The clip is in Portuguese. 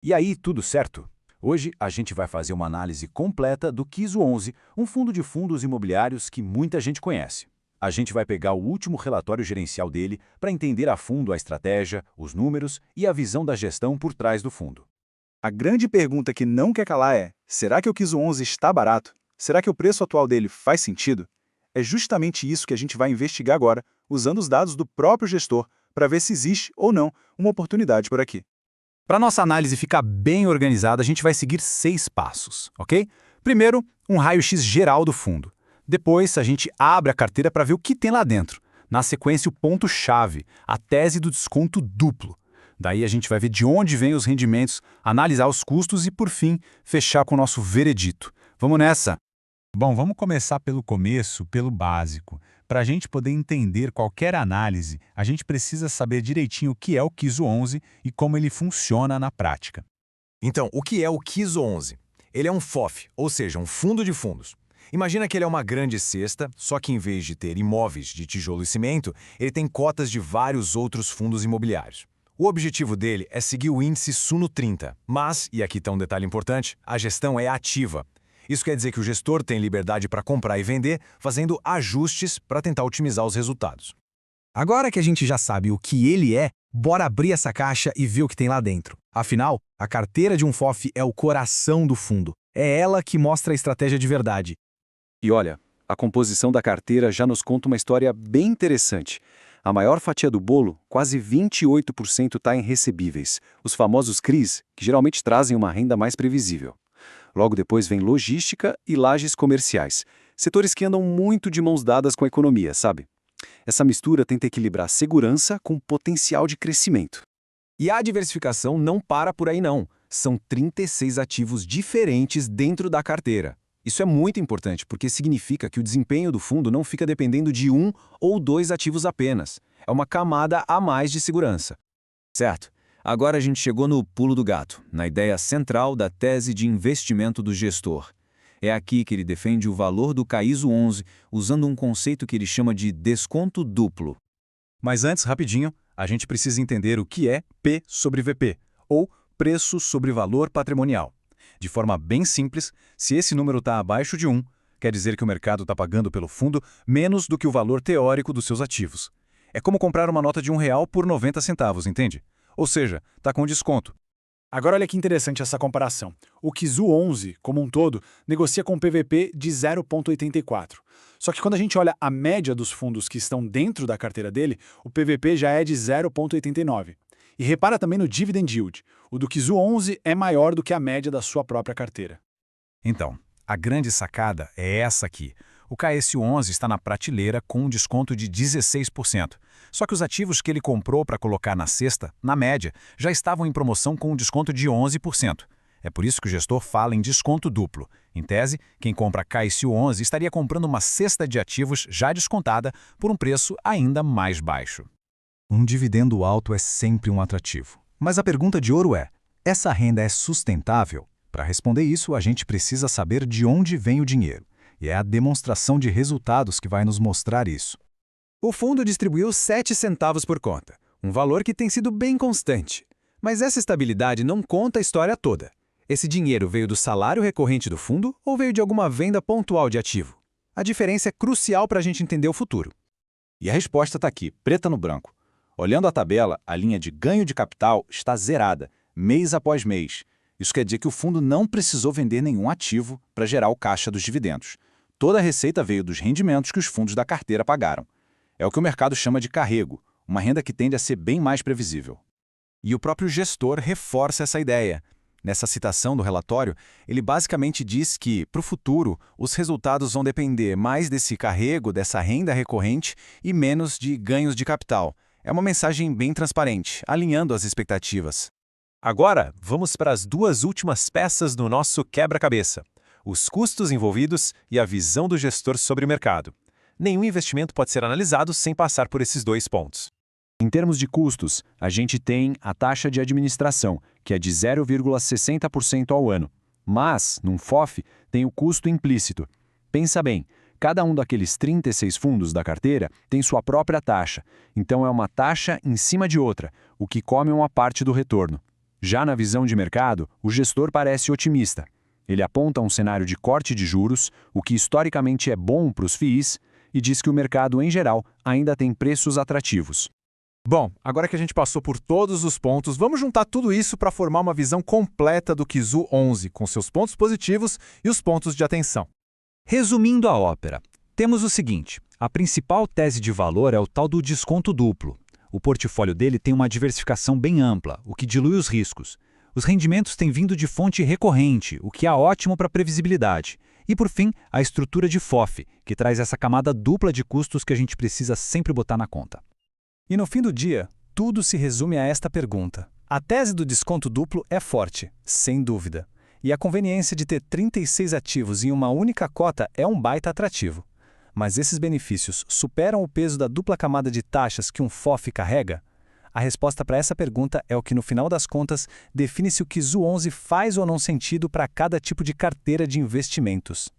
E aí, tudo certo? Hoje a gente vai fazer uma análise completa do KISO 11, um fundo de fundos imobiliários que muita gente conhece. A gente vai pegar o último relatório gerencial dele para entender a fundo a estratégia, os números e a visão da gestão por trás do fundo. A grande pergunta que não quer calar é: será que o KISO 11 está barato? Será que o preço atual dele faz sentido? É justamente isso que a gente vai investigar agora, usando os dados do próprio gestor, para ver se existe ou não uma oportunidade por aqui. Para nossa análise ficar bem organizada, a gente vai seguir 6 passos, ok? Primeiro, um raio-x geral do fundo. Depois, a gente abre a carteira para ver o que tem lá dentro. Na sequência, o ponto-chave, a tese do desconto duplo. Daí a gente vai ver de onde vêm os rendimentos, analisar os custos e, por fim, fechar com o nosso veredito. Vamos nessa! Bom, vamos começar pelo começo, pelo básico. Para a gente poder entender qualquer análise, a gente precisa saber direitinho o que é o KISO 11 e como ele funciona na prática. Então, o que é o KISO 11? Ele é um FOF, ou seja, um fundo de fundos. Imagina que ele é uma grande cesta, só que em vez de ter imóveis de tijolo e cimento, ele tem cotas de vários outros fundos imobiliários. O objetivo dele é seguir o índice Suno 30, mas, e aqui está um detalhe importante, a gestão é ativa. Isso quer dizer que o gestor tem liberdade para comprar e vender, fazendo ajustes para tentar otimizar os resultados. Agora que a gente já sabe o que ele é, bora abrir essa caixa e ver o que tem lá dentro. Afinal, a carteira de um FOF é o coração do fundo. É ela que mostra a estratégia de verdade. E olha, a composição da carteira já nos conta uma história bem interessante. A maior fatia do bolo, quase 28%, está em recebíveis, os famosos CRIs, que geralmente trazem uma renda mais previsível. Logo depois vem logística e lajes comerciais, setores que andam muito de mãos dadas com a economia, sabe? Essa mistura tenta equilibrar segurança com potencial de crescimento. E a diversificação não para por aí não. São 36 ativos diferentes dentro da carteira. Isso é muito importante porque significa que o desempenho do fundo não fica dependendo de um ou dois ativos apenas. É uma camada a mais de segurança. Certo? Agora a gente chegou no pulo do gato, na ideia central da tese de investimento do gestor. É aqui que ele defende o valor do KISO 11 usando um conceito que ele chama de desconto duplo. Mas antes, rapidinho, a gente precisa entender o que é P sobre VP, ou preço sobre valor patrimonial. De forma bem simples, se esse número está abaixo de 1, quer dizer que o mercado está pagando pelo fundo menos do que o valor teórico dos seus ativos. É como comprar uma nota de R$ 1 por 90 centavos, entende? Ou seja, está com desconto. Agora olha que interessante essa comparação. O KISO 11, como um todo, negocia com PVP de 0,84. Só que quando a gente olha a média dos fundos que estão dentro da carteira dele, o PVP já é de 0,89. E repara também no dividend yield. O do KISO 11 é maior do que a média da sua própria carteira. Então, a grande sacada é essa aqui. O KS 11 está na prateleira com um desconto de 16%. Só que os ativos que ele comprou para colocar na cesta, na média, já estavam em promoção com um desconto de 11%. É por isso que o gestor fala em desconto duplo. Em tese, quem compra KS 11 estaria comprando uma cesta de ativos já descontada por um preço ainda mais baixo. Um dividendo alto é sempre um atrativo. Mas a pergunta de ouro é: essa renda é sustentável? Para responder isso, a gente precisa saber de onde vem o dinheiro. E é a demonstração de resultados que vai nos mostrar isso. O fundo distribuiu 7 centavos por conta, um valor que tem sido bem constante. Mas essa estabilidade não conta a história toda. Esse dinheiro veio do salário recorrente do fundo ou veio de alguma venda pontual de ativo? A diferença é crucial para a gente entender o futuro. E a resposta está aqui, preta no branco. Olhando a tabela, a linha de ganho de capital está zerada, mês após mês. Isso quer dizer que o fundo não precisou vender nenhum ativo para gerar o caixa dos dividendos. Toda a receita veio dos rendimentos que os fundos da carteira pagaram. É o que o mercado chama de carrego, uma renda que tende a ser bem mais previsível. E o próprio gestor reforça essa ideia. Nessa citação do relatório, ele basicamente diz que, para o futuro, os resultados vão depender mais desse carrego, dessa renda recorrente e menos de ganhos de capital. É uma mensagem bem transparente, alinhando as expectativas. Agora, vamos para as duas últimas peças do nosso quebra-cabeça: os custos envolvidos e a visão do gestor sobre o mercado. Nenhum investimento pode ser analisado sem passar por esses dois pontos. Em termos de custos, a gente tem a taxa de administração, que é de 0,60% ao ano. Mas, num FOF, tem o custo implícito. Pensa bem, cada um daqueles 36 fundos da carteira tem sua própria taxa, então é uma taxa em cima de outra, o que come uma parte do retorno. Já na visão de mercado, o gestor parece otimista. Ele aponta um cenário de corte de juros, o que historicamente é bom para os FIIs, e diz que o mercado, em geral, ainda tem preços atrativos. Bom, agora que a gente passou por todos os pontos, vamos juntar tudo isso para formar uma visão completa do KIZU 11, com seus pontos positivos e os pontos de atenção. Resumindo a ópera, temos o seguinte: a principal tese de valor é o tal do desconto duplo. O portfólio dele tem uma diversificação bem ampla, o que dilui os riscos. Os rendimentos têm vindo de fonte recorrente, o que é ótimo para a previsibilidade. E, por fim, a estrutura de FOF, que traz essa camada dupla de custos que a gente precisa sempre botar na conta. E no fim do dia, tudo se resume a esta pergunta. A tese do desconto duplo é forte, sem dúvida. E a conveniência de ter 36 ativos em uma única cota é um baita atrativo. Mas esses benefícios superam o peso da dupla camada de taxas que um FOF carrega? A resposta para essa pergunta é o que, no final das contas, define se o KIZU 11 faz ou não sentido para cada tipo de carteira de investimentos.